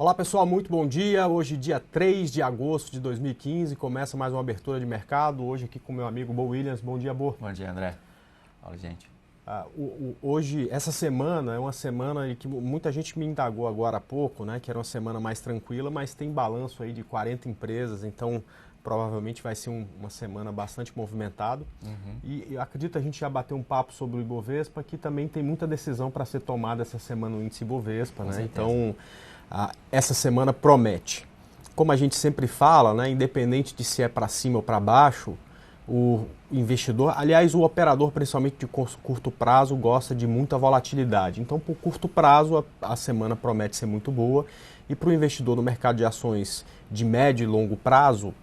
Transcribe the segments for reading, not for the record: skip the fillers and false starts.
Olá pessoal, muito bom dia. Hoje, dia 3 de agosto de 2015, começa mais uma abertura de mercado. Hoje aqui com meu amigo Bo Williams. Bom dia, Bo. Bom dia, André. Fala, gente. Hoje, essa semana é uma semana em que muita gente me indagou agora há pouco, né? Que era uma semana mais tranquila, mas tem balanço aí de 40 empresas, então provavelmente vai ser uma semana bastante movimentada. E eu acredito que a gente já bateu um papo sobre o Ibovespa, que também tem muita decisão para ser tomada essa semana no índice Ibovespa, né? Então, essa semana promete. Como a gente sempre fala, né? Independente de se é para cima ou para baixo, o investidor, aliás, o operador, principalmente de curto prazo, gosta de muita volatilidade. Então, por curto prazo, a semana promete ser muito boa. E para o investidor no mercado de ações de médio e longo prazo,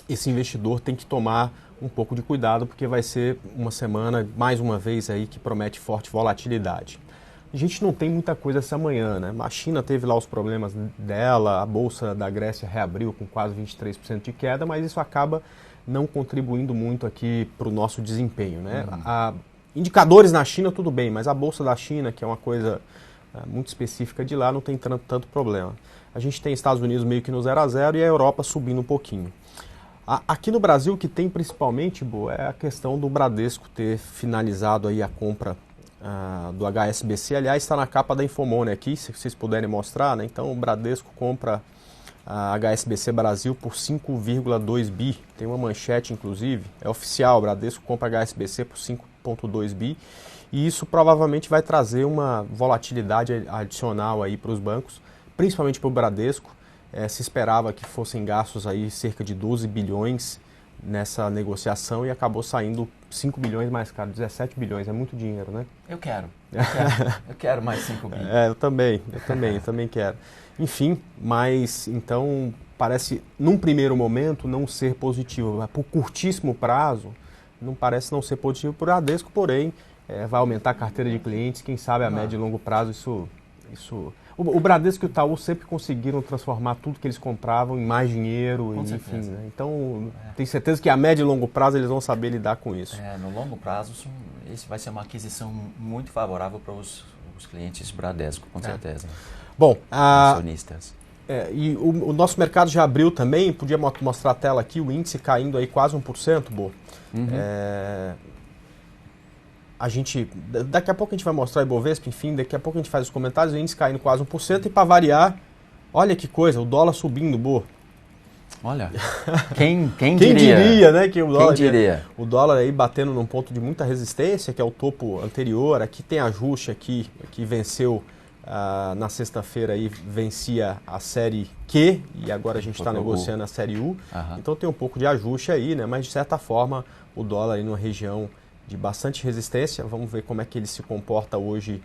esse investidor tem que tomar um pouco de cuidado, porque vai ser uma semana, mais uma vez, aí, que promete forte volatilidade. A gente não tem muita coisa essa manhã, né? A China teve lá os problemas dela, a Bolsa da Grécia reabriu com quase 23% de queda, mas isso acaba não contribuindo muito aqui para o nosso desempenho, né? Indicadores na China, tudo bem, mas a Bolsa da China, que é uma coisa muito específica de lá, não tem tanto problema. A gente tem Estados Unidos meio que no 0 a 0 e a Europa subindo um pouquinho. Aqui no Brasil, o que tem principalmente, Bo, é a questão do Bradesco ter finalizado aí a compra do HSBC. Aliás, está na capa da Infomoney aqui, se vocês puderem mostrar, né? Então, o Bradesco compra a HSBC Brasil por 5,2 bi. Tem uma manchete, inclusive, é oficial, o Bradesco compra a HSBC por 5,2 bi. E isso provavelmente vai trazer uma volatilidade adicional aí para os bancos, principalmente para o Bradesco. Se esperava que fossem gastos aí cerca de 12 bilhões nessa negociação e acabou saindo 5 bilhões mais caro, 17 bilhões, é muito dinheiro, né? Eu quero mais 5 bi. Eu também quero. Enfim, mas então parece, num primeiro momento, não ser positivo. Por curtíssimo prazo, não parece não ser positivo para o Bradesco, porém, vai aumentar a carteira de clientes, quem sabe a médio e longo prazo isso... O Bradesco e o Itaú sempre conseguiram transformar tudo que eles compravam em mais dinheiro, Com enfim, certeza. né? Então, tenho certeza que a médio e longo prazo eles vão saber lidar com isso. No longo prazo, isso vai ser uma aquisição muito favorável para os clientes Bradesco, com certeza. Bom, acionistas. E o nosso mercado já abriu também, podia mostrar a tela aqui, o índice caindo aí quase 1%, Bo. A gente, daqui a pouco a gente vai mostrar o Ibovespa, enfim, daqui a pouco a gente faz os comentários, o índice caindo quase 1%, e para variar, olha que coisa, o dólar subindo, Bo. Olha, quem diria, né, que o dólar aí batendo num ponto de muita resistência, que é o topo anterior. Aqui tem ajuste aqui, que venceu na sexta-feira, aí vencia a série Q, e agora a gente está negociando a série U. Então tem um pouco de ajuste aí, né, mas de certa forma o dólar aí numa região de bastante resistência. Vamos ver como é que ele se comporta hoje,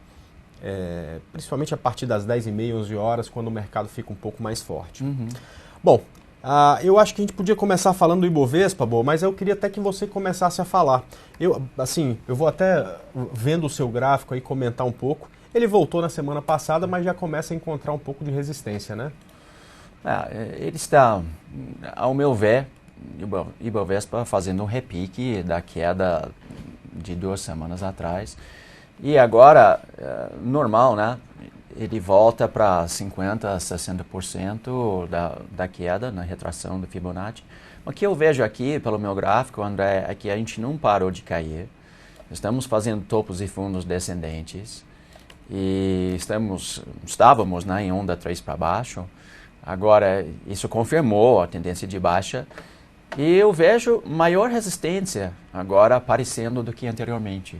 principalmente a partir das 10h30, 11 horas, quando o mercado fica um pouco mais forte. Bom, eu acho que a gente podia começar falando do Ibovespa, Bo, mas eu queria até que você começasse a falar. Eu vou até, vendo o seu gráfico aí, comentar um pouco. Ele voltou na semana passada, mas já começa a encontrar um pouco de resistência, né? Ele está, ao meu ver, Ibovespa fazendo um repique da queda de 2 semanas atrás. E agora, normal, né? Ele volta para 50%, 60% da queda na retração do Fibonacci. O que eu vejo aqui, pelo meu gráfico, André, é que a gente não parou de cair. Estamos fazendo topos e fundos descendentes. E estávamos, né, em onda 3 para baixo. Agora, isso confirmou a tendência de baixa. E eu vejo maior resistência agora aparecendo do que anteriormente.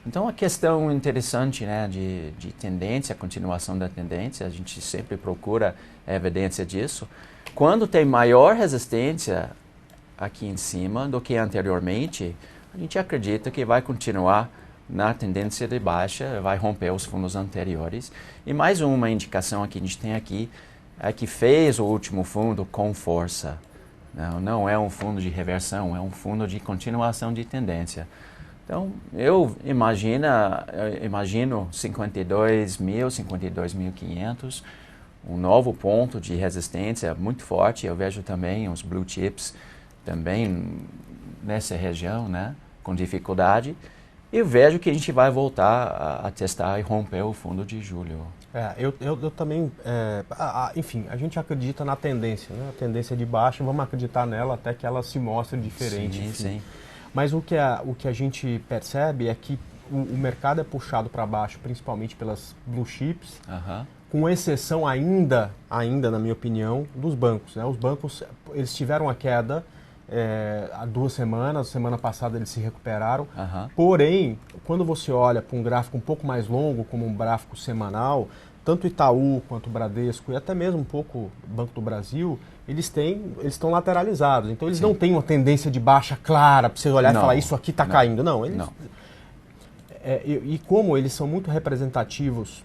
Então, a questão interessante, né, de tendência, continuação da tendência, a gente sempre procura evidência disso. Quando tem maior resistência aqui em cima do que anteriormente, a gente acredita que vai continuar na tendência de baixa, vai romper os fundos anteriores. E mais uma indicação que a gente tem aqui é que fez o último fundo com força. Não é um fundo de reversão, é um fundo de continuação de tendência. Então, eu imagino 52.000, 52.500, um novo ponto de resistência muito forte. Eu vejo também os blue chips também nessa região, né, com dificuldade. Eu vejo que a gente vai voltar a testar e romper o fundo de julho. Eu também, enfim, a gente acredita na tendência, né? A tendência de baixa, vamos acreditar nela até que ela se mostre diferente. Sim, sim. Mas o que a gente percebe é que o mercado é puxado para baixo, principalmente pelas blue chips, com exceção ainda, na minha opinião, dos bancos, né? Os bancos, eles tiveram a queda há 2 semanas, semana passada eles se recuperaram, porém, quando você olha para um gráfico um pouco mais longo, como um gráfico semanal, tanto Itaú quanto o Bradesco e até mesmo um pouco o Banco do Brasil, eles estão lateralizados, então eles não têm uma tendência de baixa clara para você olhar e falar isso aqui está caindo, não. E como eles são muito representativos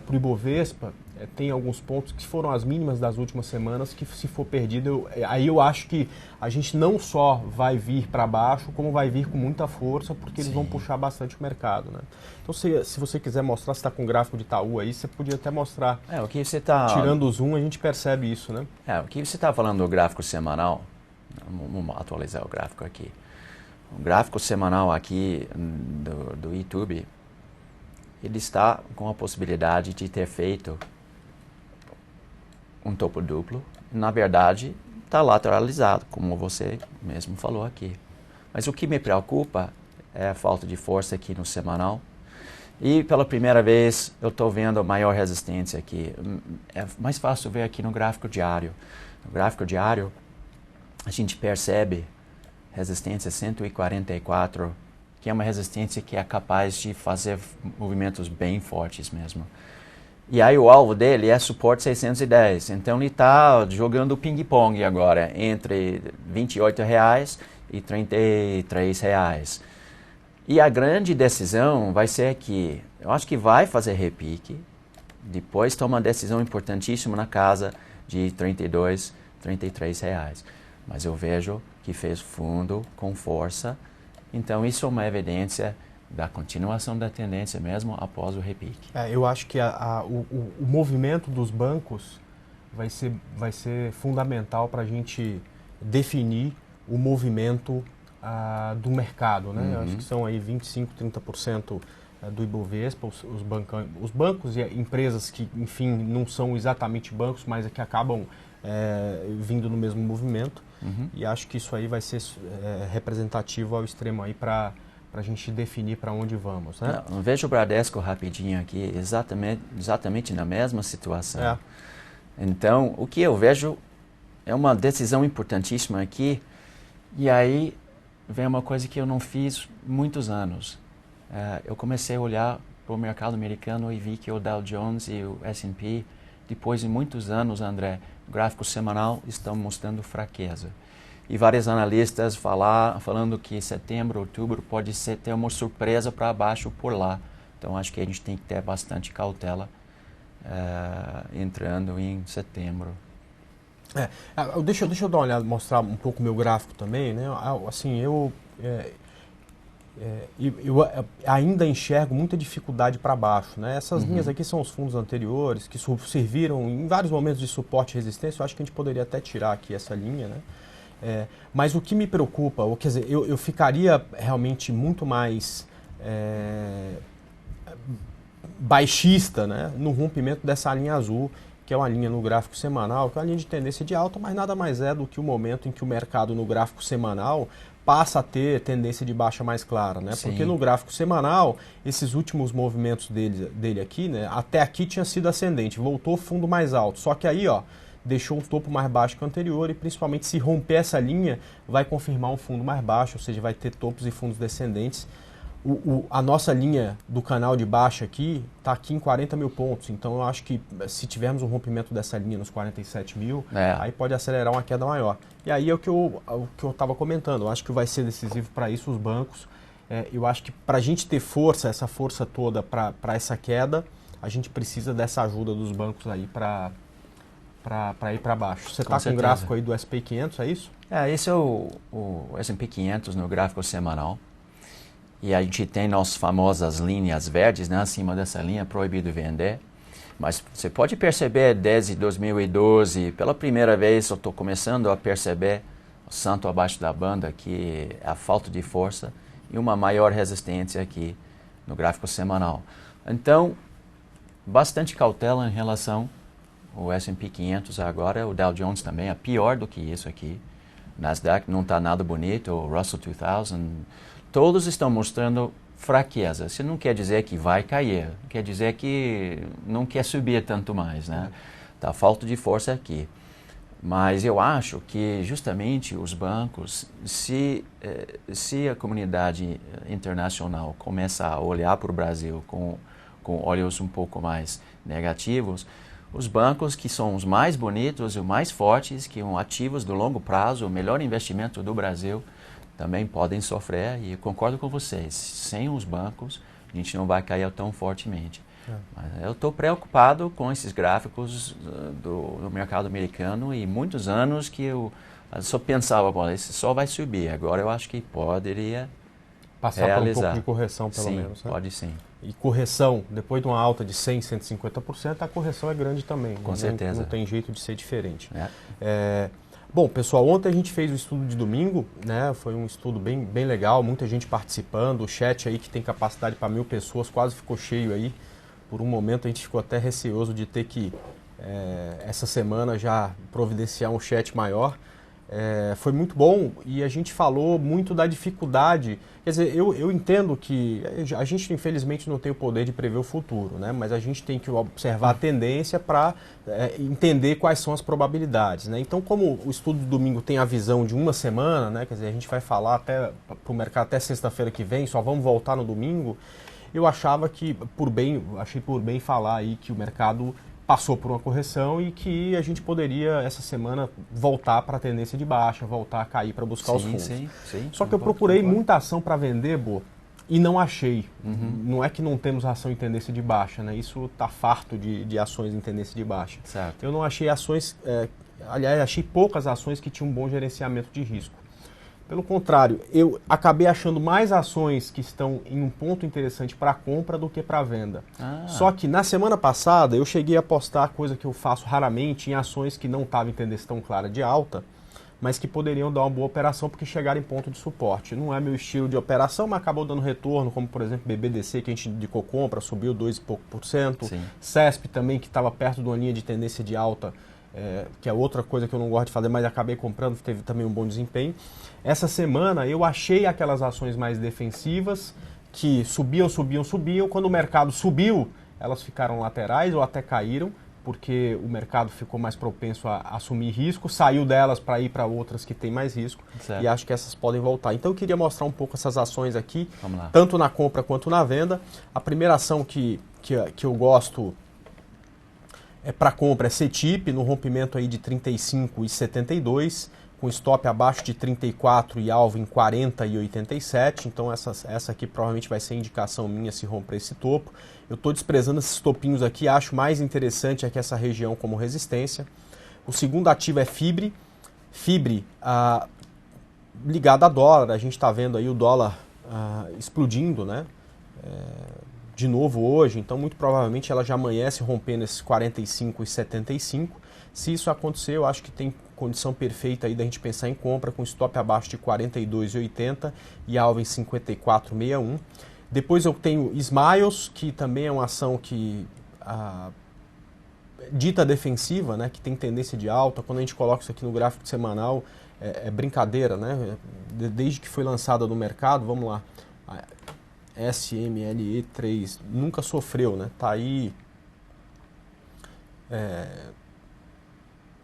para o Ibovespa, tem alguns pontos que foram as mínimas das últimas semanas que, se for perdido, aí eu acho que a gente não só vai vir para baixo, como vai vir com muita força, porque eles vão puxar bastante o mercado, né? Então, se você quiser mostrar, se está com o gráfico de Itaú aí, você podia até mostrar. O que você tá... Tirando o zoom, a gente percebe isso, né? O que você está falando do gráfico semanal, vamos atualizar o gráfico aqui. O gráfico semanal aqui do YouTube, ele está com a possibilidade de ter feito um topo duplo. Na verdade, está lateralizado, como você mesmo falou aqui. Mas o que me preocupa é a falta de força aqui no semanal. E pela primeira vez eu estou vendo a maior resistência aqui. É mais fácil ver aqui no gráfico diário. No gráfico diário, a gente percebe resistência 144, que é uma resistência que é capaz de fazer movimentos bem fortes mesmo. E aí o alvo dele é suporte 610. Então ele está jogando ping-pong agora entre R$ 28 e R$ 33. E a grande decisão vai ser que eu acho que vai fazer repique, depois toma uma decisão importantíssima na casa de R$ 32, R$ 33. Mas eu vejo que fez fundo com força. Então isso é uma evidência da continuação da tendência mesmo após o repique. Eu acho que o movimento dos bancos vai ser fundamental para a gente definir o movimento do mercado, né? Eu acho que são aí 25, 30% do Ibovespa, os bancos e empresas que, enfim, não são exatamente bancos, mas que acabam vindo no mesmo movimento. E acho que isso aí vai ser representativo ao extremo aí para a gente definir para onde vamos, né? Veja o Bradesco rapidinho aqui, exatamente na mesma situação. Então, o que eu vejo é uma decisão importantíssima aqui, e aí vem uma coisa que eu não fiz muitos anos. Eu comecei a olhar para o mercado americano e vi que o Dow Jones e o S&P, depois de muitos anos, André, o gráfico semanal estão mostrando fraqueza. E vários analistas falando que setembro, outubro pode ter uma surpresa para baixo por lá. Então acho que a gente tem que ter bastante cautela entrando em setembro. Deixa eu dar uma olhada, mostrar um pouco o meu gráfico também, né? Assim, eu ainda enxergo muita dificuldade para baixo, né? Essas linhas aqui são os fundos anteriores, que serviram em vários momentos de suporte e resistência. Eu acho que a gente poderia até tirar aqui essa linha, né? Mas o que me preocupa, quer dizer, eu ficaria realmente muito mais baixista, né, no rompimento dessa linha azul, que é uma linha no gráfico semanal, que é uma linha de tendência de alta, mas nada mais é do que o momento em que o mercado no gráfico semanal passa a ter tendência de baixa mais clara, né? Porque no gráfico semanal, esses últimos movimentos dele aqui, né, até aqui tinha sido ascendente, voltou fundo mais alto, só que aí, deixou um topo mais baixo que o anterior, e principalmente se romper essa linha, vai confirmar um fundo mais baixo, ou seja, vai ter topos e fundos descendentes. A nossa linha do canal de baixa aqui está aqui em 40 mil pontos, então eu acho que se tivermos um rompimento dessa linha nos 47 mil, aí pode acelerar uma queda maior. E aí é o que eu estava comentando, eu acho que vai ser decisivo para isso os bancos. Eu acho que para a gente ter força, essa força toda para essa queda, a gente precisa dessa ajuda dos bancos aí para ir para baixo. Você está com um gráfico aí do S&P 500, é isso? Esse é o S&P 500 no gráfico semanal. E a gente tem nossas famosas linhas verdes, né? Acima dessa linha, proibido vender. Mas você pode perceber, desde 2012, pela primeira vez eu estou começando a perceber o santo abaixo da banda, que é a falta de força. e uma maior resistência aqui no gráfico semanal. Então, bastante cautela em relação ao S&P 500 agora, o Dow Jones também é pior do que isso aqui. Nasdaq não está nada bonito, o Russell 2000, todos estão mostrando fraqueza. Isso não quer dizer que vai cair, quer dizer que não quer subir tanto mais, né? Tá falta de força aqui. Mas eu acho que justamente os bancos, se a comunidade internacional começar a olhar para o Brasil com olhos um pouco mais negativos, os bancos que são os mais bonitos e os mais fortes, que são ativos do longo prazo, o melhor investimento do Brasil, também podem sofrer. E eu concordo com vocês, sem os bancos a gente não vai cair tão fortemente. Mas eu estou preocupado com esses gráficos do mercado americano e muitos anos que eu só pensava, bom, esse só vai subir. Agora eu acho que poderia passar realizar. Por um pouco de correção, pelo menos. Sim, pode sim. E correção, depois de uma alta de 100%, 150%, a correção é grande também. Com certeza. Não tem jeito de ser diferente. Bom, pessoal, ontem a gente fez o estudo de domingo, né? Foi um estudo bem legal, muita gente participando. O chat aí que tem capacidade para 1000 pessoas quase ficou cheio aí. Por um momento a gente ficou até receoso de ter que, essa semana, já providenciar um chat maior. Foi muito bom e a gente falou muito da dificuldade. Quer dizer, eu entendo que a gente infelizmente não tem o poder de prever o futuro, né? Mas a gente tem que observar a tendência para entender quais são as probabilidades, né? Então, como o estudo de domingo tem a visão de uma semana, né? Quer dizer, a gente vai falar até para o mercado até sexta-feira que vem, só vamos voltar no domingo. Eu achava que, achei por bem falar aí que o mercado passou por uma correção e que a gente poderia, essa semana, voltar para a tendência de baixa, voltar a cair para buscar os fundos. Sim. Só que eu procurei muita ação para vender, Bo, e não achei. Não é que não temos ação em tendência de baixa, né? Isso está farto de ações em tendência de baixa. Certo. Eu não achei ações, aliás, achei poucas ações que tinham um bom gerenciamento de risco. Pelo contrário, eu acabei achando mais ações que estão em um ponto interessante para compra do que para venda. Só que na semana passada eu cheguei a apostar, coisa que eu faço raramente, em ações que não estavam em tendência tão clara de alta, mas que poderiam dar uma boa operação porque chegaram em ponto de suporte. Não é meu estilo de operação, mas acabou dando retorno, como por exemplo BBDC, que a gente indicou compra, subiu 2 e pouco por cento. Sim. CESP também, que estava perto de uma linha de tendência de alta, que é outra coisa que eu não gosto de fazer, mas acabei comprando, teve também um bom desempenho. Essa semana eu achei aquelas ações mais defensivas que subiam. Quando o mercado subiu, elas ficaram laterais ou até caíram, porque o mercado ficou mais propenso a assumir risco, saiu delas para ir para outras que têm mais risco. Certo. E acho que essas podem voltar. Então eu queria mostrar um pouco essas ações aqui, tanto na compra quanto na venda. A primeira ação que eu gosto para compra é CETIP, no rompimento aí de 35,72, com stop abaixo de 34 e alvo em 40,87. Então essa aqui provavelmente vai ser indicação minha se romper esse topo. Eu estou desprezando esses topinhos aqui, acho mais interessante aqui essa região como resistência. O segundo ativo é Fibre. Fibre ligado a dólar, a gente está vendo aí o dólar explodindo, né? De novo hoje, então muito provavelmente ela já amanhece rompendo esses 45,75. Se isso acontecer, eu acho que tem condição perfeita aí da gente pensar em compra com stop abaixo de 42,80 e alvo em 54,61. Depois eu tenho Smiles, que também é uma ação que dita defensiva, né, que tem tendência de alta. Quando a gente coloca isso aqui no gráfico semanal, é brincadeira, né? Desde que foi lançada no mercado, vamos lá, SMLE3 nunca sofreu, né? Tá aí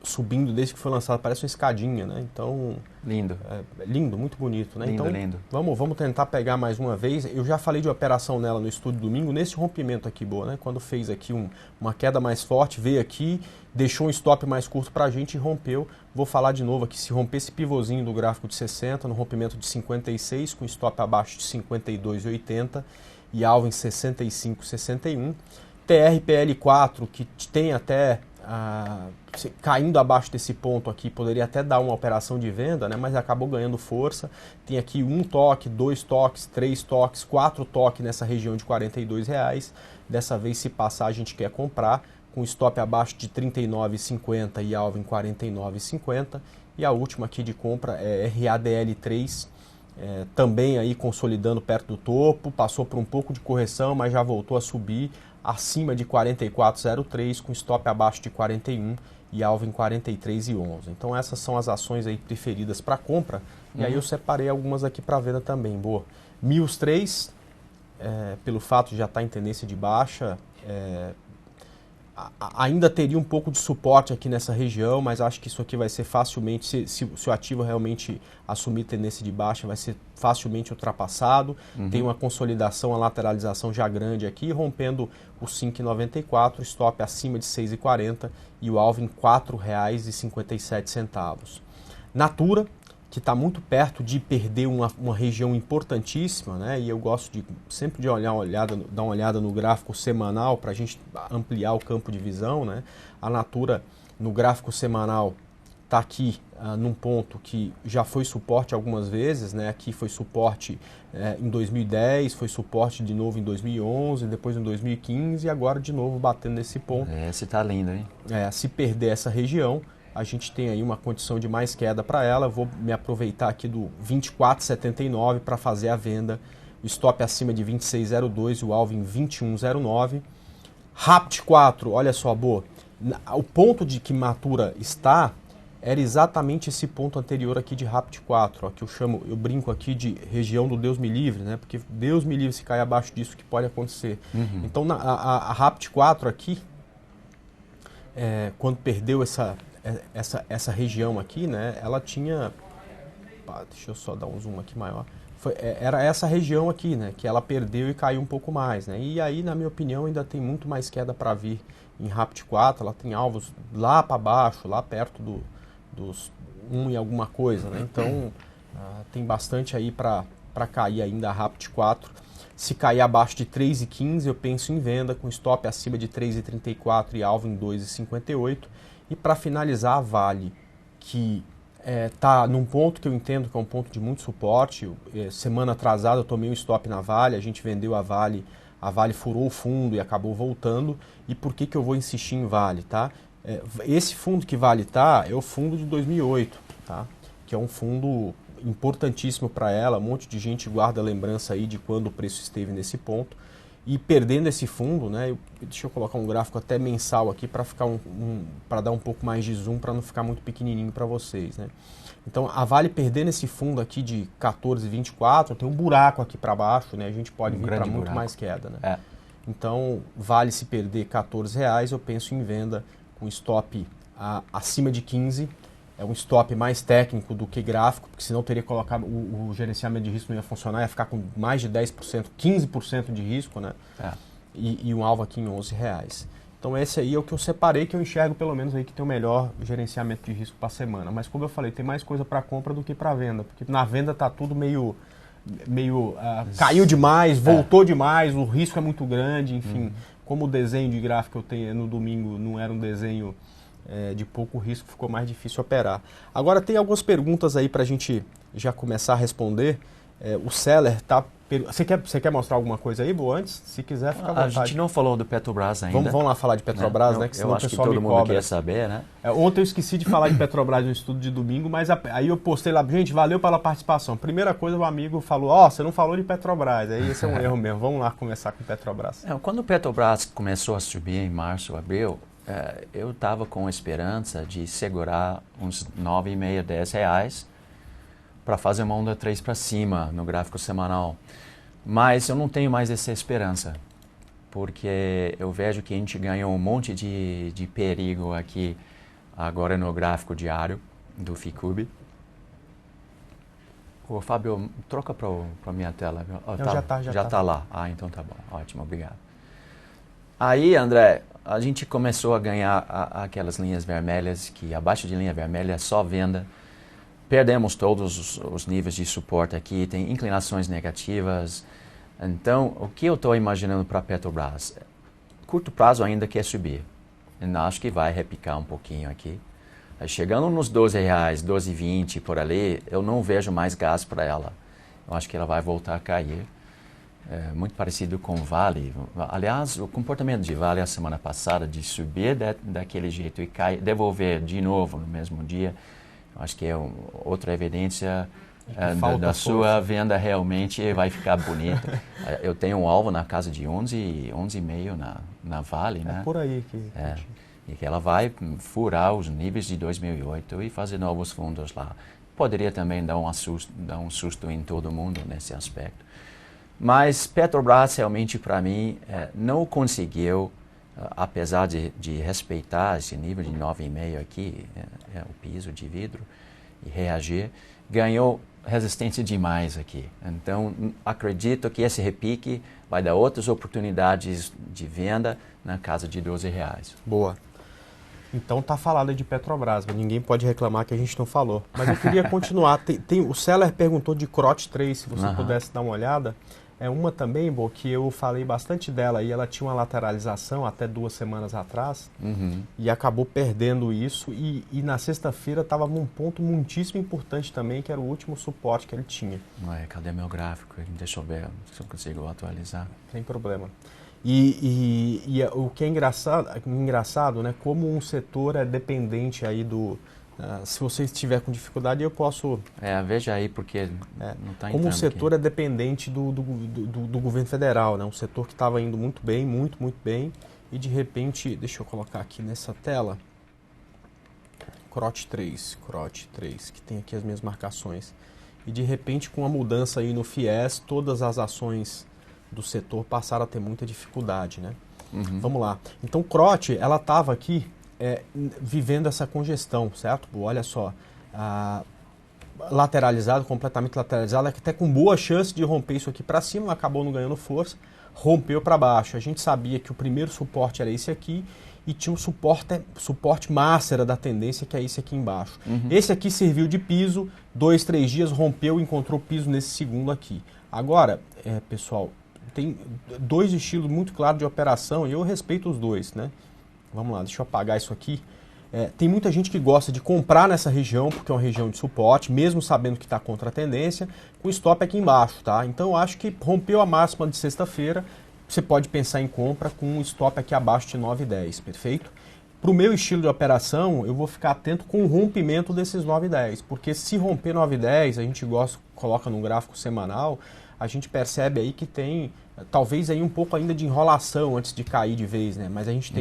subindo desde que foi lançado, parece uma escadinha, né? Então lindo, lindo, muito bonito, né? Lindo, então lindo. Vamos tentar pegar mais uma vez. Eu já falei de operação nela no estúdio domingo, nesse rompimento aqui, Boa, né? Quando fez aqui uma queda mais forte, veio aqui, deixou um stop mais curto para a gente e rompeu. Vou falar de novo aqui, se romper esse pivôzinho do gráfico de 60, no rompimento de 56, com stop abaixo de 52,80 e alvo em 65,61. TRPL4, que tem até caindo abaixo desse ponto aqui, poderia até dar uma operação de venda, né? Mas acabou ganhando força. Tem aqui 1 toque, 2 toques, 3 toques, 4 toques nessa região de R$42. Dessa vez, se passar, a gente quer comprar, com stop abaixo de 39,50 e alvo em 49,50. E a última aqui de compra é RADL3, também aí consolidando perto do topo, passou por um pouco de correção, mas já voltou a subir acima de 44,03, com stop abaixo de 41 e alvo em 43,11. Então essas são as ações aí preferidas para compra, e aí eu separei algumas aqui para venda também. Boa. Mills 3, pelo fato de já estar em tendência de baixa, ainda teria um pouco de suporte aqui nessa região, mas acho que isso aqui vai ser facilmente, se o ativo realmente assumir tendência de baixa, vai ser facilmente ultrapassado. Tem uma consolidação, a lateralização já grande aqui, rompendo o 5,94, stop acima de 6,40 e o alvo em R$ 4,57. Natura, que está muito perto de perder uma região importantíssima, né? E eu gosto sempre de dar uma olhada no gráfico semanal para a gente ampliar o campo de visão, né? A Natura, no gráfico semanal, está aqui num ponto que já foi suporte algumas vezes, né? Aqui foi suporte em 2010, foi suporte de novo em 2011, depois em 2015 e agora de novo batendo nesse ponto. Esse está lindo, hein? Se perder essa região, a gente tem aí uma condição de mais queda para ela. Eu vou me aproveitar aqui do 24,79 para fazer a venda. O stop acima de 26,02 e o alvo em 21,09. RAPT 4, olha só, boa. O ponto de que Natura está era exatamente esse ponto anterior aqui de RAPT 4, ó, que eu brinco aqui de região do Deus me livre, né? Porque Deus me livre se cair abaixo disso, que pode acontecer. Então a RAPT 4 aqui, quando perdeu essa região aqui, né, ela tinha, deixa eu só dar um zoom aqui maior, era essa região aqui, né, que ela perdeu e caiu um pouco mais, né, e aí, na minha opinião, ainda tem muito mais queda para vir em RAPT 4, ela tem alvos lá para baixo, lá perto dos 1 e alguma coisa, né, então tem bastante aí para cair ainda a RAPT 4. Se cair abaixo de 3,15, eu penso em venda, com stop acima de 3,34 e alvo em 2,58. E para finalizar, a Vale, que está num ponto que eu entendo que é um ponto de muito suporte. Semana atrasada eu tomei um stop na Vale, a gente vendeu a Vale furou o fundo e acabou voltando. E por que eu vou insistir em Vale? Tá? Esse fundo que Vale está é o fundo de 2008, tá? Que é um fundo importantíssimo para ela. Um monte de gente guarda lembrança aí de quando o preço esteve nesse ponto. E perdendo esse fundo, né, deixa eu colocar um gráfico até mensal aqui para ficar para dar um pouco mais de zoom, para não ficar muito pequenininho para vocês, né? Então a Vale perdendo esse fundo aqui de 14,24, tem um buraco aqui para baixo, né? A gente pode vir para muito mais queda, né? Então Vale, se perder R$14, eu penso em venda com stop acima de 15. É um stop mais técnico do que gráfico, porque senão teria que colocar o gerenciamento de risco, não ia funcionar, ia ficar com mais de 10%, 15% de risco, né? E um alvo aqui em R$11. Então esse aí é o que eu separei, que eu enxergo pelo menos aí que tem o melhor gerenciamento de risco para a semana. Mas como eu falei, tem mais coisa para compra do que para venda, porque na venda tá tudo meio caiu demais, voltou demais, o risco é muito grande, enfim. Como o desenho de gráfico que eu tenho no domingo não era um desenho de pouco risco, ficou mais difícil operar. Agora tem algumas perguntas aí para a gente já começar a responder. O seller tá... Você quer mostrar alguma coisa aí, Bo, antes? Se quiser, fica à vontade. A gente não falou do Petrobras ainda. Vamos lá falar de Petrobras, né? Que senão eu acho o pessoal que todo me mundo cobra. quer saber, né? Ontem eu esqueci de falar de Petrobras no estudo de domingo, mas aí eu postei lá, gente, valeu pela participação. Primeira coisa, o amigo falou, você não falou de Petrobras. Aí esse é um erro mesmo. Vamos lá começar com Petrobras. Quando o Petrobras começou a subir em março, abril, eu estava com esperança de segurar uns R$9,5, R$10 para fazer uma onda 3 para cima no gráfico semanal. Mas eu não tenho mais essa esperança, porque eu vejo que a gente ganhou um monte de perigo aqui agora no gráfico diário do Ficube. Ô, Fábio, troca para minha tela. Já está lá. Então tá bom. Ótimo, obrigado. Aí, André, a gente começou a ganhar aquelas linhas vermelhas, que abaixo de linha vermelha é só venda. Perdemos todos os níveis de suporte aqui, tem inclinações negativas. Então, o que eu estou imaginando para a Petrobras? Curto prazo ainda quer subir. Eu acho que vai repicar um pouquinho aqui. Aí, chegando nos R$12, 12,20 por ali, eu não vejo mais gás para ela. Eu acho que ela vai voltar a cair. Muito parecido com o Vale. Aliás, o comportamento de Vale a semana passada, de subir daquele jeito e cair, devolver de novo no mesmo dia, eu acho que é outra evidência da sua venda realmente vai ficar bonita. Eu tenho um alvo na casa de 11,5 na Vale, né? Por aí e que ela vai furar os níveis de 2008 e fazer novos fundos lá. Poderia também dar um susto em todo mundo nesse aspecto. Mas Petrobras realmente, para mim, não conseguiu, apesar de respeitar esse nível de 9,5 aqui, o piso de vidro, e reagir, ganhou resistência demais aqui. Então, acredito que esse repique vai dar outras oportunidades de venda na casa de R$12. Boa. Então tá falado de Petrobras, mas ninguém pode reclamar que a gente não falou. Mas eu queria continuar. O Seller perguntou de CROT 3, se você pudesse dar uma olhada. É uma também, Bo, que eu falei bastante dela e ela tinha uma lateralização até 2 semanas atrás e acabou perdendo isso e na sexta-feira estava num ponto muitíssimo importante também, que era o último suporte que ele tinha. Cadê meu gráfico? Deixa eu ver se eu consigo atualizar. Sem problema. E o que é engraçado, né? Como um setor é dependente aí do... se você estiver com dificuldade, eu posso... veja aí, porque não está entrando. Como o setor aqui. é dependente do governo federal, né? Um setor que estava indo muito bem, muito bem, e de repente, deixa eu colocar aqui nessa tela, CROT 3, que tem aqui as minhas marcações. E de repente, com a mudança aí no FIES, todas as ações do setor passaram a ter muita dificuldade, né? Vamos lá. Então, CROT, ela estava aqui vivendo essa congestão, certo? Olha só, completamente lateralizado, até com boa chance de romper isso aqui para cima, acabou não ganhando força, rompeu para baixo. A gente sabia que o primeiro suporte era esse aqui e tinha um suporte master da tendência, que é esse aqui embaixo. Esse aqui serviu de piso, 2, 3 dias, rompeu e encontrou piso nesse segundo aqui. Agora, pessoal, tem 2 estilos muito claros de operação e eu respeito os dois, né? Vamos lá, deixa eu apagar isso aqui. Tem muita gente que gosta de comprar nessa região, porque é uma região de suporte, mesmo sabendo que está contra a tendência, com stop aqui embaixo, tá? Então eu acho que rompeu a máxima de sexta-feira, você pode pensar em compra com um stop aqui abaixo de 9,10, perfeito? Para o meu estilo de operação, eu vou ficar atento com o rompimento desses 9,10, porque se romper 9,10, a gente coloca num gráfico semanal, a gente percebe aí que tem talvez aí um pouco ainda de enrolação antes de cair de vez, né? Mas a gente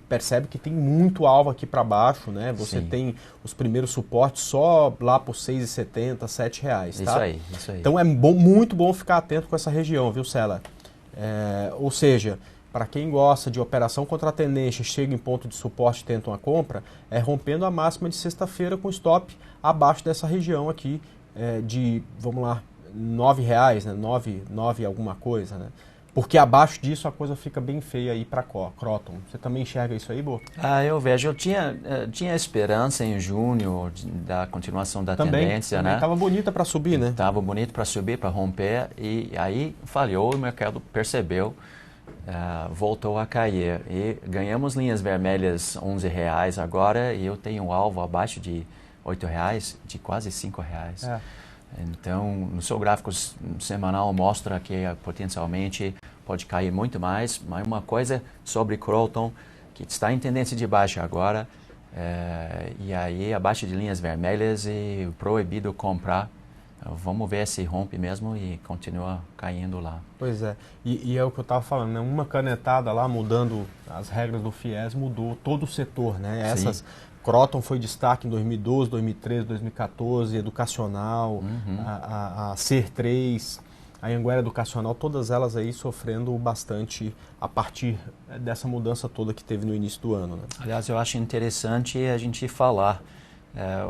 percebe que tem muito alvo aqui para baixo, né? Você tem os primeiros suportes só lá por R$6,70, R$7, tá? Isso aí. Então é muito bom ficar atento com essa região, viu, Sela? Ou seja, para quem gosta de operação contra a tendência, chega em ponto de suporte e tenta uma compra, rompendo a máxima de sexta-feira com stop abaixo dessa região aqui de, vamos lá, R$9, né? 9 alguma coisa, né? Porque abaixo disso a coisa fica bem feia aí para Croton. Você também enxerga isso aí, Bo? Eu vejo. Eu tinha esperança em junho da continuação da tendência, né? Estava bonita para subir, né? Estava bonito para subir, para romper, e aí falhou, o mercado percebeu, voltou a cair. E ganhamos linhas vermelhas R$11 agora, e eu tenho um alvo abaixo de R$8, de quase R$5. Então, no seu gráfico semanal mostra que potencialmente pode cair muito mais, mas uma coisa sobre Croton, que está em tendência de baixa agora, e aí abaixo de linhas vermelhas e proibido comprar. Vamos ver se rompe mesmo e continua caindo lá. Pois é, e é o que eu estava falando, né? Uma canetada lá mudando as regras do FIES mudou todo o setor, né? Croton foi destaque em 2012, 2013, 2014, educacional, a CER3, a Anhanguera Educacional, todas elas aí sofrendo bastante a partir dessa mudança toda que teve no início do ano, né? Aliás, eu acho interessante a gente falar,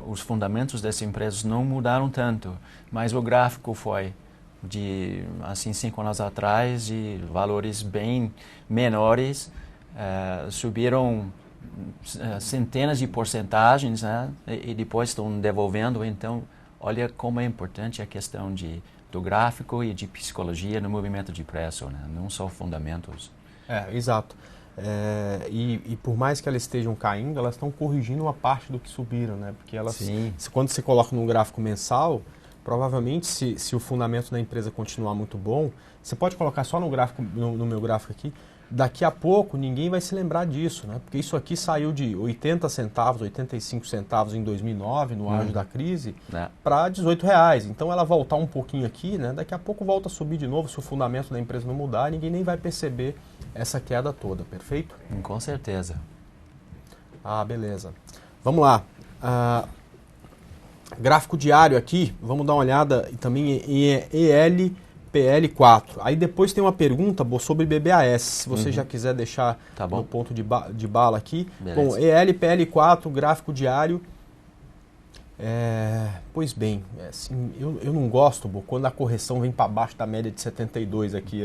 os fundamentos dessas empresas não mudaram tanto, mas o gráfico foi de, assim, 5 anos atrás, de valores bem menores, subiram centenas de porcentagens, né? E depois estão devolvendo. Então, olha como é importante a questão do gráfico e de psicologia no movimento de preço, né? Não só fundamentos. Exato. E por mais que elas estejam caindo, elas estão corrigindo uma parte do que subiram, né? Porque elas, quando você coloca num gráfico mensal, provavelmente se o fundamento da empresa continuar muito bom, você pode colocar só no gráfico, no meu gráfico aqui, daqui a pouco ninguém vai se lembrar disso, né? Porque isso aqui saiu de 80 centavos, 85 centavos em 2009, no auge da crise, para R$18. Então ela voltar um pouquinho aqui, né? Daqui a pouco volta a subir de novo, se o fundamento da empresa não mudar, ninguém nem vai perceber essa queda toda, perfeito? Com certeza. Ah, beleza. Vamos lá. Gráfico diário aqui, vamos dar uma olhada também em ELPL4. Aí depois tem uma pergunta sobre BBAS, se você já quiser deixar no ponto de bala aqui. Beleza. Bom, ELPL4, gráfico diário. Pois bem, assim, eu não gosto quando a correção vem para baixo da média de 72 aqui.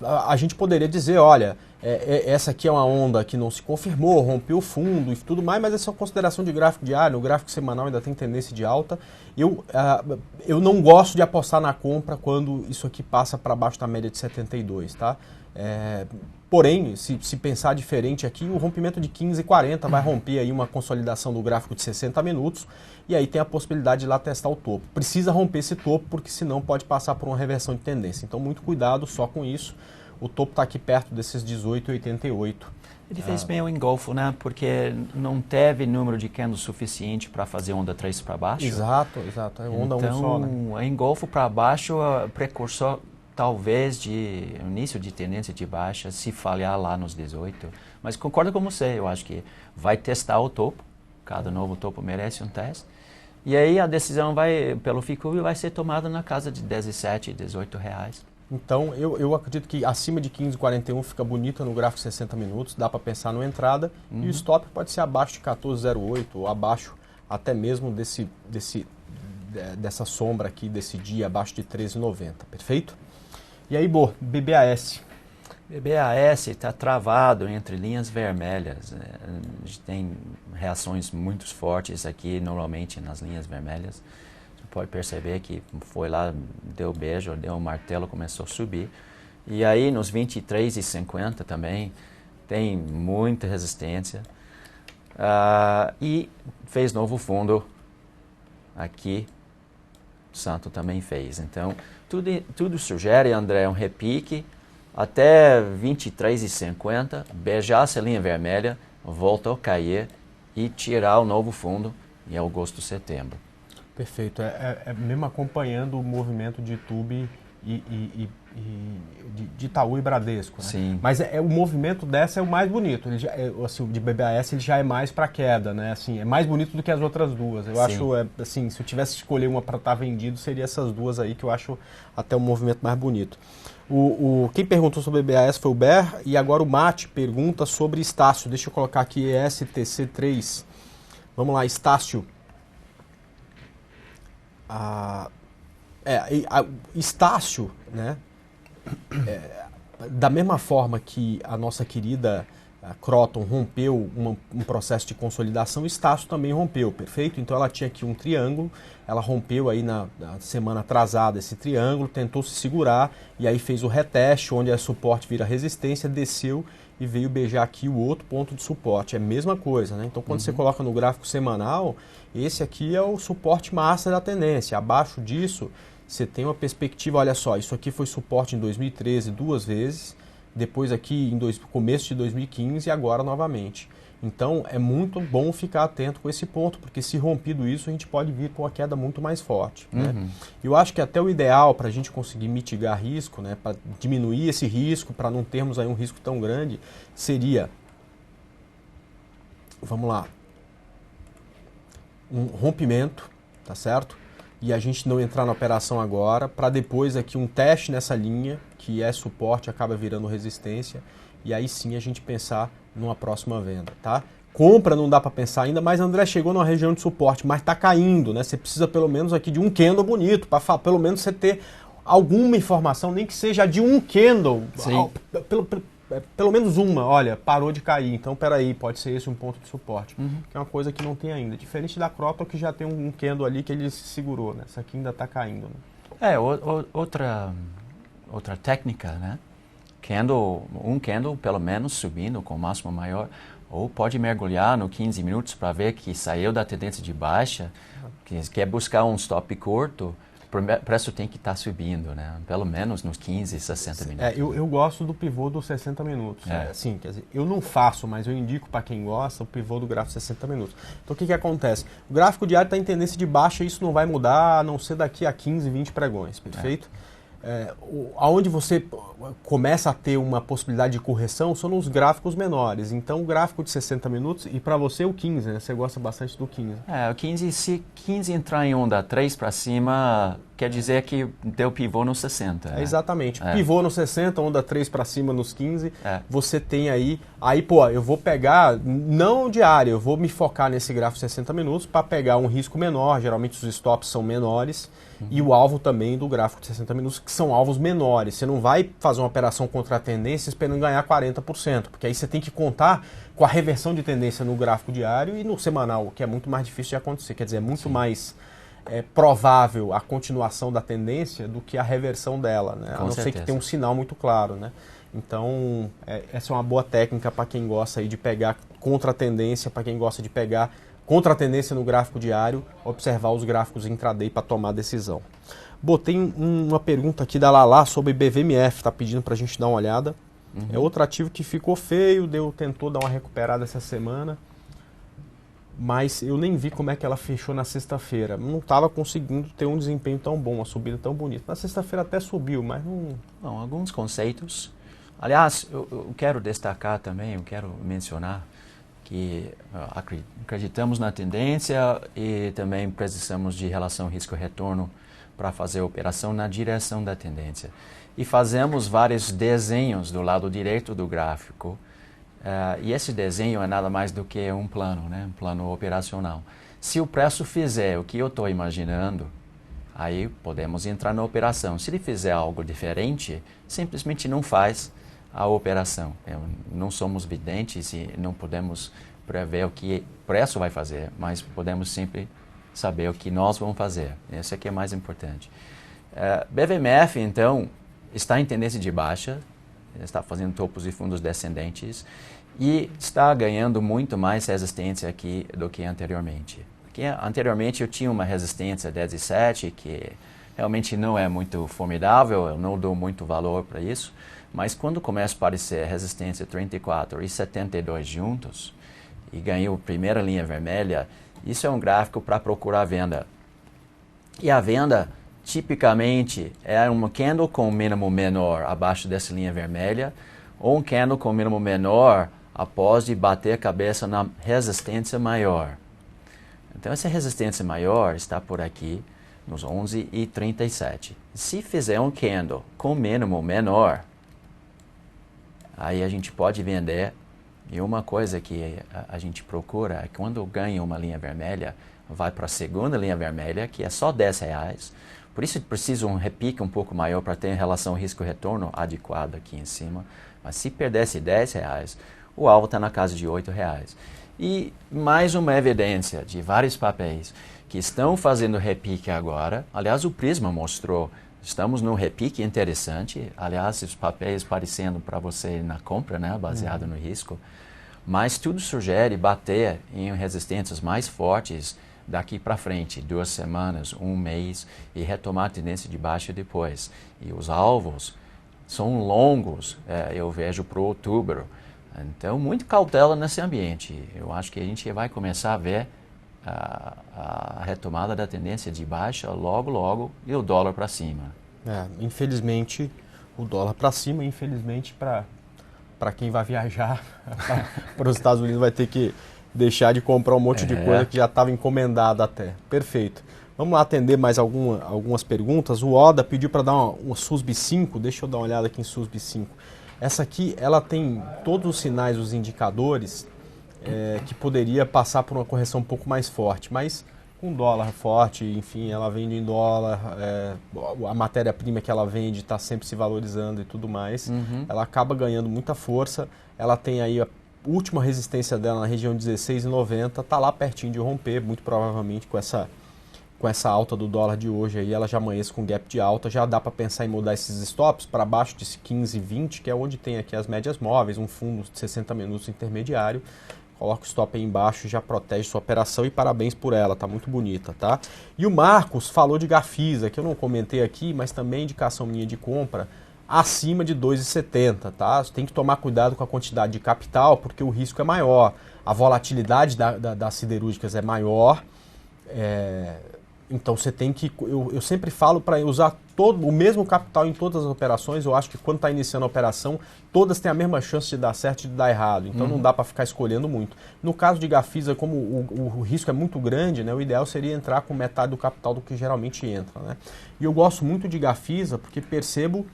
A gente poderia dizer, olha, essa aqui é uma onda que não se confirmou, rompeu o fundo e tudo mais, mas essa é uma consideração de gráfico diário, o gráfico semanal ainda tem tendência de alta. Eu não gosto de apostar na compra quando isso aqui passa para baixo da média de 72, tá? Porém, se pensar diferente aqui, o rompimento de 15,40 vai romper aí uma consolidação do gráfico de 60 minutos e aí tem a possibilidade de ir lá testar o topo. Precisa romper esse topo porque senão pode passar por uma reversão de tendência. Então muito cuidado só com isso. O topo está aqui perto desses 18,88. Ele fez meio engolfo, né? Porque não teve número de candles suficiente para fazer onda 3 para baixo. Exato. É onda 1 só, né? Então, engolfo para baixo, precursor talvez de início de tendência de baixa, se falhar lá nos 18. Mas concordo com você, eu acho que vai testar o topo. Cada novo topo merece um teste. E aí a decisão pelo FICUB vai ser tomada na casa de 17, 18 reais. Então, eu acredito que acima de 15,41 fica bonita no gráfico 60 minutos, dá para pensar na entrada, e o stop pode ser abaixo de 14,08, ou abaixo até mesmo dessa sombra aqui, desse dia, abaixo de 13,90, perfeito? E aí, BBAS? BBAS está travado entre linhas vermelhas, a gente tem reações muito fortes aqui, normalmente nas linhas vermelhas. Pode perceber que foi lá, deu beijo, deu um martelo, começou a subir. E aí nos 23,50 também tem muita resistência. E fez novo fundo aqui, Santo também fez. Então tudo sugere, André, um repique até 23,50, beijar essa linha vermelha, volta a cair e tirar o novo fundo em agosto, setembro. Perfeito. Mesmo acompanhando o movimento de Tube de Itaú e Bradesco. Né? Sim. Mas o movimento dessa é o mais bonito. Ele assim, de BBAS ele já é mais para queda, né? Assim, é mais bonito do que as outras duas. Eu acho, assim, se eu tivesse que escolher uma para estar vendido, seria essas duas aí que eu acho até o movimento mais bonito. Quem perguntou sobre BBAS foi o Ber, e agora o Mate pergunta sobre Estácio. Deixa eu colocar aqui STC3. Vamos lá, Estácio. Estácio, né? Da mesma forma que a nossa querida Croton rompeu um processo de consolidação, Estácio também rompeu, perfeito? Então ela tinha aqui um triângulo, ela rompeu aí na semana atrasada esse triângulo, tentou se segurar e aí fez o reteste, onde a suporte vira resistência, desceu e veio beijar aqui o outro ponto de suporte. É a mesma coisa, né? Então quando você coloca no gráfico semanal, esse aqui é o suporte master da tendência. Abaixo disso, você tem uma perspectiva, olha só, isso aqui foi suporte em 2013 duas vezes, depois aqui em começo de 2015 e agora novamente. Então é muito bom ficar atento com esse ponto, porque se rompido isso, a gente pode vir com uma queda muito mais forte. Né? Eu acho que até o ideal para a gente conseguir mitigar risco, né, para diminuir esse risco, para não termos aí um risco tão grande, seria, vamos lá, um rompimento, tá certo? E a gente não entrar na operação agora, para depois aqui um teste nessa linha, que é suporte, acaba virando resistência, e aí sim a gente pensar numa próxima venda, tá? Compra não dá para pensar ainda, mas André chegou numa região de suporte, mas está caindo, né? Você precisa pelo menos aqui de um candle bonito, para pelo menos você ter alguma informação, nem que seja de um candle, pelo menos uma, olha, parou de cair, então peraí, pode ser esse um ponto de suporte, que é uma coisa que não tem ainda, diferente da Croton que já tem um candle ali que ele se segurou, né? Essa aqui ainda está caindo. Né? Outra técnica, né? Um candle pelo menos subindo com máximo maior, Ou pode mergulhar no 15 minutos para ver que saiu da tendência de baixa, que quer buscar um stop curto, o preço tem que estar subindo, né? Pelo menos nos 15, 60 minutos. Eu gosto do pivô dos 60 minutos. Assim, quer dizer, eu não faço, mas eu indico para quem gosta o pivô do gráfico 60 minutos. Então o que acontece? O gráfico diário está em tendência de baixa e isso não vai mudar a não ser daqui a 15, 20 pregões, perfeito? Aonde você começa a ter uma possibilidade de correção são nos gráficos menores. Então o gráfico de 60 minutos, e para você o 15, né? Você gosta bastante do 15. O 15, se 15 entrar em onda 3 para cima, quer dizer que deu pivô no 60. Né? Exatamente. Pivô no 60, onda 3 para cima nos 15. Você tem aí, pô, eu vou pegar, não diário, eu vou me focar nesse gráfico 60 minutos para pegar um risco menor, geralmente os stops são menores. E o alvo também do gráfico de 60 minutos, que são alvos menores. Você não vai fazer uma operação contra a tendência esperando ganhar 40%, porque aí você tem que contar com a reversão de tendência no gráfico diário e no semanal, que é muito mais difícil de acontecer. Quer dizer, é muito mais provável a continuação da tendência do que a reversão dela, né? A não ser que tenha um sinal muito claro, né? Então, essa é uma boa técnica para quem gosta aí de pegar contra a tendência, para quem gosta de pegar contra a tendência no gráfico diário, observar os gráficos intraday para tomar decisão. Botei uma pergunta aqui da Lala sobre BVMF, está pedindo para a gente dar uma olhada. É outro ativo que ficou feio, tentou dar uma recuperada essa semana, mas eu nem vi como é que ela fechou na sexta-feira. Não estava conseguindo ter um desempenho tão bom, uma subida tão bonita. Na sexta-feira até subiu, mas não... Bom, alguns conceitos. Aliás, eu quero destacar também, eu quero mencionar que acreditamos na tendência e também precisamos de relação risco-retorno para fazer a operação na direção da tendência. E fazemos vários desenhos do lado direito do gráfico. E esse desenho é nada mais do que um plano, né? Um plano operacional. Se o preço fizer o que eu estou imaginando, aí podemos entrar na operação. Se ele fizer algo diferente, simplesmente não faz a operação. Não somos videntes e não podemos prever o que o preço vai fazer, mas podemos sempre saber o que nós vamos fazer. Isso aqui é mais importante. BVMF, então, está em tendência de baixa, está fazendo topos e fundos descendentes e está ganhando muito mais resistência aqui do que anteriormente. Porque anteriormente eu tinha uma resistência 17 que realmente não é muito formidável, eu não dou muito valor para isso, mas quando começa a aparecer resistência 34 e 72 juntos e ganhou a primeira linha vermelha, isso é um gráfico para procurar venda. E a venda, tipicamente, é uma candle com mínimo menor abaixo dessa linha vermelha ou um candle com mínimo menor após de bater a cabeça na resistência maior. Então, essa resistência maior está por aqui, nos 11,37. Se fizer um candle com mínimo menor, aí a gente pode vender. E uma coisa que a gente procura é que quando ganha uma linha vermelha, vai para a segunda linha vermelha, que é só R$10. Por isso precisa um repique um pouco maior para ter relação risco-retorno adequado aqui em cima. Mas se perdesse R$10, o alvo está na casa de R$8. E mais uma evidência de vários papéis que estão fazendo repique agora. Aliás, o Prisma mostrou, estamos num repique interessante. Aliás, os papéis parecendo para você na compra, né, baseado no risco. Mas tudo sugere bater em resistências mais fortes daqui para frente, 2 semanas, 1 mês, e retomar a tendência de baixa depois. E os alvos são longos, eu vejo para outubro. Então, muito cautela nesse ambiente. Eu acho que a gente vai começar a ver a retomada da tendência de baixa logo, logo, e o dólar para cima. Infelizmente, o dólar para cima, infelizmente, para quem vai viajar para os Estados Unidos vai ter que deixar de comprar um monte de coisa que já estava encomendada até. Perfeito. Vamos lá atender mais algumas perguntas. O Oda pediu para dar uma SUSB 5. Deixa eu dar uma olhada aqui em SUSB 5. Essa aqui, ela tem todos os sinais, os indicadores que poderia passar por uma correção um pouco mais forte, mas com dólar forte, enfim, ela vende em dólar, a matéria-prima que ela vende está sempre se valorizando e tudo mais, ela acaba ganhando muita força, ela tem aí a última resistência dela na região 16,90, está lá pertinho de romper, muito provavelmente com essa alta do dólar de hoje, aí ela já amanhece com gap de alta, já dá para pensar em mudar esses stops para baixo de 15,20, que é onde tem aqui as médias móveis, um fundo de 60 minutos intermediário, coloca o stop aí embaixo, já protege sua operação e parabéns por ela, tá muito bonita, tá? E o Marcos falou de Gafisa, que eu não comentei aqui, mas também indicação minha de compra acima de 2,70, tá? Você tem que tomar cuidado com a quantidade de capital, porque o risco é maior, a volatilidade das siderúrgicas é maior, então você tem que, eu sempre falo para usar o mesmo capital em todas as operações. Eu acho que quando está iniciando a operação, todas têm a mesma chance de dar certo e de dar errado. Então não dá para ficar escolhendo muito. No caso de Gafisa, como o risco é muito grande, né, o ideal seria entrar com metade do capital do que geralmente entra, né? E eu gosto muito de Gafisa porque percebo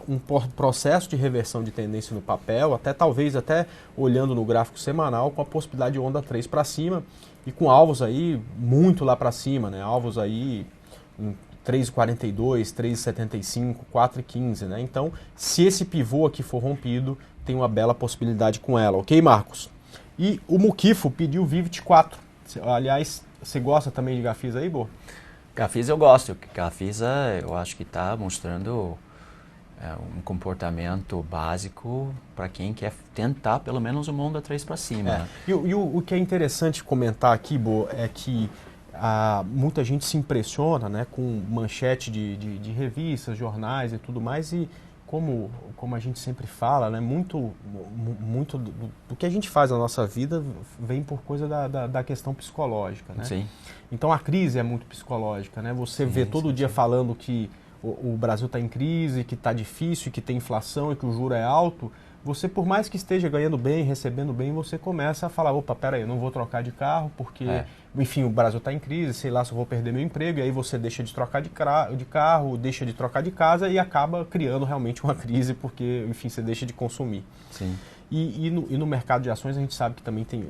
um processo de reversão de tendência no papel, talvez até olhando no gráfico semanal, com a possibilidade de onda 3 para cima e com alvos aí muito lá para cima, né? Alvos aí em 3,42, 3,75, 4,15, né? Então, se esse pivô aqui for rompido, tem uma bela possibilidade com ela, ok, Marcos? E o Mukifo pediu Vivit 4. Aliás, você gosta também de Gafisa aí, Bo? Gafisa eu gosto. Gafisa eu acho que está mostrando um comportamento básico para quem quer tentar pelo menos uma onda 3 para cima. E o que é interessante comentar aqui, Bo, é que muita gente se impressiona, né, com manchete de revistas, jornais e tudo mais, e como a gente sempre fala, né, muito do que a gente faz na nossa vida vem por coisa da questão psicológica, né? Sim. Então a crise é muito psicológica, né? Você vê todo dia falando que o Brasil está em crise, que está difícil, que tem inflação e que o juro é alto. Você, por mais que esteja ganhando bem, recebendo bem, você começa a falar, opa, peraí, eu não vou trocar de carro porque, enfim, o Brasil está em crise, sei lá se eu vou perder meu emprego, e aí você deixa de trocar de carro, deixa de trocar de casa e acaba criando realmente uma crise porque, enfim, você deixa de consumir. Sim. E no mercado de ações a gente sabe que também tem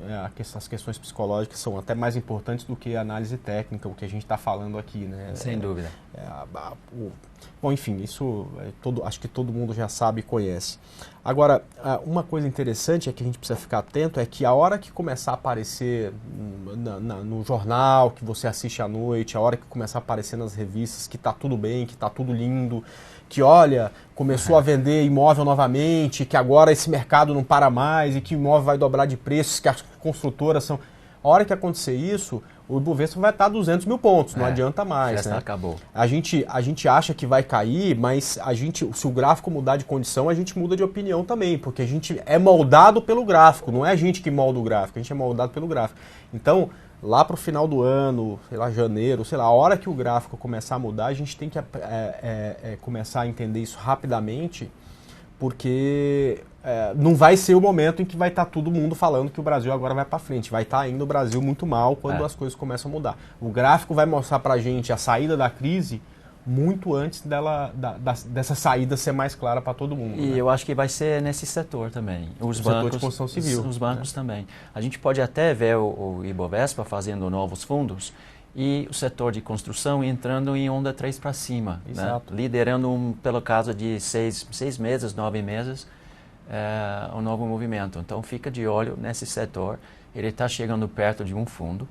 as questões psicológicas são até mais importantes do que a análise técnica, o que a gente está falando aqui, né? Sem dúvida. Bom, enfim, isso acho que todo mundo já sabe e conhece. Agora, uma coisa interessante é que a gente precisa ficar atento é que a hora que começar a aparecer no jornal, que você assiste à noite, a hora que começar a aparecer nas revistas que está tudo bem, que está tudo lindo, que olha, começou a vender imóvel novamente, que agora esse mercado não para mais e que o imóvel vai dobrar de preços, que as construtoras são... A hora que acontecer isso, o Ibovespa vai estar a 200 mil pontos, não adianta mais. Já acabou. A gente acha que vai cair, mas se o gráfico mudar de condição, a gente muda de opinião também, porque a gente é moldado pelo gráfico, não é a gente que molda o gráfico, a gente é moldado pelo gráfico. Então, lá para o final do ano, sei lá, janeiro, sei lá, a hora que o gráfico começar a mudar, a gente tem que começar a entender isso rapidamente, porque não vai ser o momento em que vai estar todo mundo falando que o Brasil agora vai para frente. Vai estar ainda o Brasil muito mal quando as coisas começam a mudar. O gráfico vai mostrar para a gente a saída da crise muito antes dessa saída ser mais clara para todo mundo. E eu acho que vai ser nesse setor também. Os bancos, setor de construção civil. Os bancos também. A gente pode até ver o Ibovespa fazendo novos fundos e o setor de construção entrando em onda 3 para cima, né? Liderando pelo caso de 6 meses, 9 meses, um novo movimento. Então fica de olho nesse setor. Ele está chegando perto de um fundo.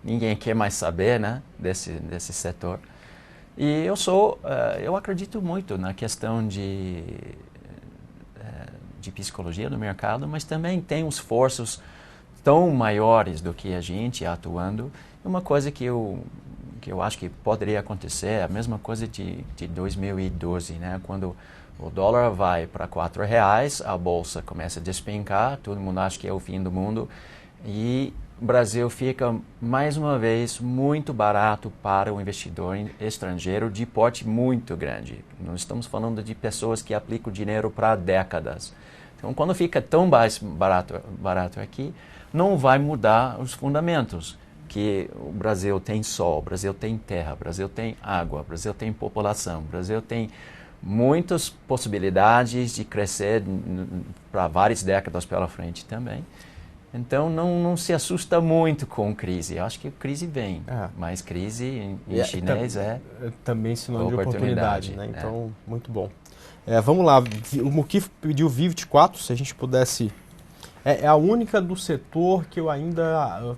Ninguém quer mais saber, né, desse setor. E eu acredito muito na questão de psicologia do mercado, mas também tem esforços tão maiores do que a gente atuando. Uma coisa que eu acho que poderia acontecer é a mesma coisa de 2012, né? Quando o dólar vai para R$4, a bolsa começa a despencar, todo mundo acha que é o fim do mundo e o Brasil fica, mais uma vez, muito barato para o investidor estrangeiro de porte muito grande. Nós estamos falando de pessoas que aplicam dinheiro para décadas. Então, quando fica tão barato aqui, não vai mudar os fundamentos. Que o Brasil tem sol, o Brasil tem terra, o Brasil tem água, o Brasil tem população, o Brasil tem muitas possibilidades de crescer para várias décadas pela frente também. Então, não se assusta muito com crise. Eu acho que crise vem, mas crise em chinês também sinônimo de oportunidade, né? Então, muito bom. Vamos lá, o Mukif pediu Vivit 4, se a gente pudesse... É a única do setor que eu ainda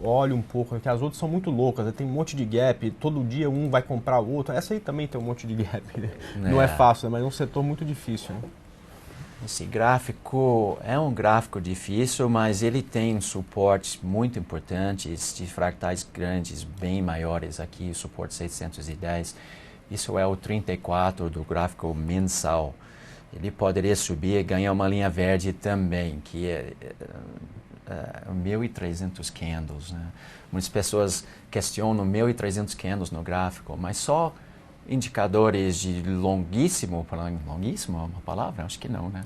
olho um pouco, porque as outras são muito loucas, tem um monte de gap, todo dia um vai comprar o outro. Essa aí também tem um monte de gap, né? Não é fácil, mas é um setor muito difícil, né? Esse gráfico é um gráfico difícil, mas ele tem suportes muito importantes de fractais grandes, bem maiores. Aqui o suporte 610. Isso é o 34 do gráfico mensal. Ele poderia subir e ganhar uma linha verde também, que é 1.300 candles. Né? Muitas pessoas questionam 1.300 candles no gráfico, mas só indicadores de longuíssimo é uma palavra? Acho que não, né?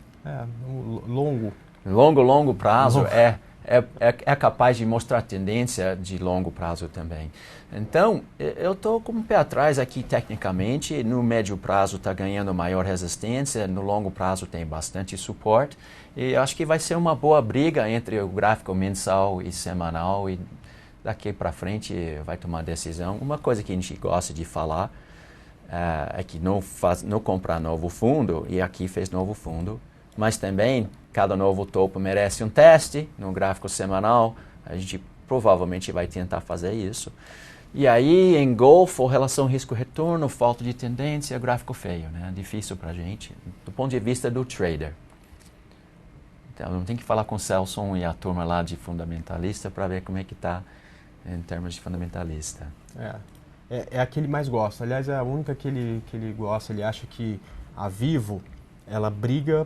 Longo prazo é capaz de mostrar tendência de longo prazo também. Então, eu estou com o pé atrás aqui tecnicamente. No médio prazo está ganhando maior resistência, no longo prazo tem bastante suporte. E acho que vai ser uma boa briga entre o gráfico mensal e semanal. E daqui para frente vai tomar decisão. Uma coisa que a gente gosta de falar é que não comprar novo fundo, e aqui fez novo fundo. Mas também, cada novo topo merece um teste no gráfico semanal. A gente provavelmente vai tentar fazer isso. E aí, engolfo, relação risco-retorno, falta de tendência, gráfico feio, né? Difícil para a gente, do ponto de vista do trader. Então, não tem que falar com o Celso e a turma lá de fundamentalista para ver como é que está em termos de fundamentalista. É a que ele mais gosta. Aliás, é a única que ele gosta. Ele acha que a Vivo, ela briga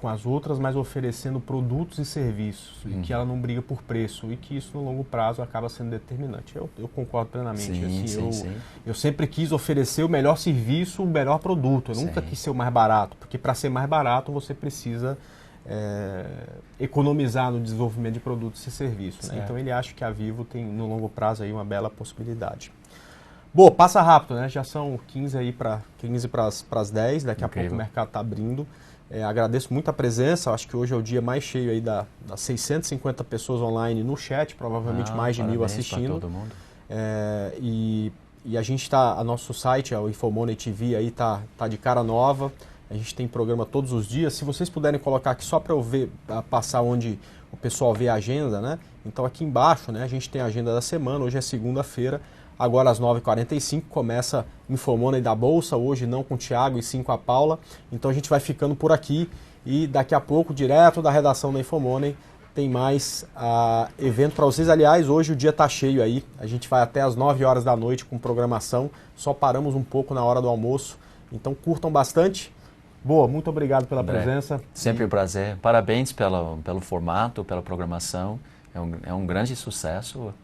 com as outras, mas oferecendo produtos e serviços, e que ela não briga por preço, e que isso no longo prazo acaba sendo determinante. Eu concordo plenamente. Eu sempre quis oferecer o melhor serviço, o melhor produto. Eu nunca quis ser o mais barato, porque para ser mais barato você precisa economizar no desenvolvimento de produtos e serviços. Né? Então ele acha que a Vivo tem no longo prazo aí uma bela possibilidade. Bom, passa rápido, né? Já são 15 para as 10, daqui a pouco o mercado está abrindo. Agradeço muito a presença, acho que hoje é o dia mais cheio aí das 650 pessoas online no chat, provavelmente mais de 1.000 assistindo. Todo mundo. E a gente está, nosso site, o Infomoney TV, aí tá de cara nova, a gente tem programa todos os dias. Se vocês puderem colocar aqui só para eu ver, passar onde o pessoal vê a agenda, né? Então aqui embaixo, né, a gente tem a agenda da semana, hoje é segunda-feira. Agora às 9h45 começa Infomoney da Bolsa, hoje não com o Thiago e sim com a Paula. Então a gente vai ficando por aqui e daqui a pouco, direto da redação da Infomoney, tem mais evento para vocês. Aliás, hoje o dia está cheio aí, a gente vai até às 9 horas da noite com programação, só paramos um pouco na hora do almoço. Então curtam bastante. Boa, muito obrigado pela presença. Sempre um prazer. Parabéns pelo formato, pela programação. É um grande sucesso.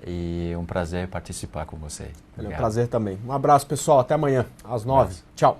E um prazer participar com você. É um prazer também. Um abraço, pessoal. Até amanhã, às 9. Tchau.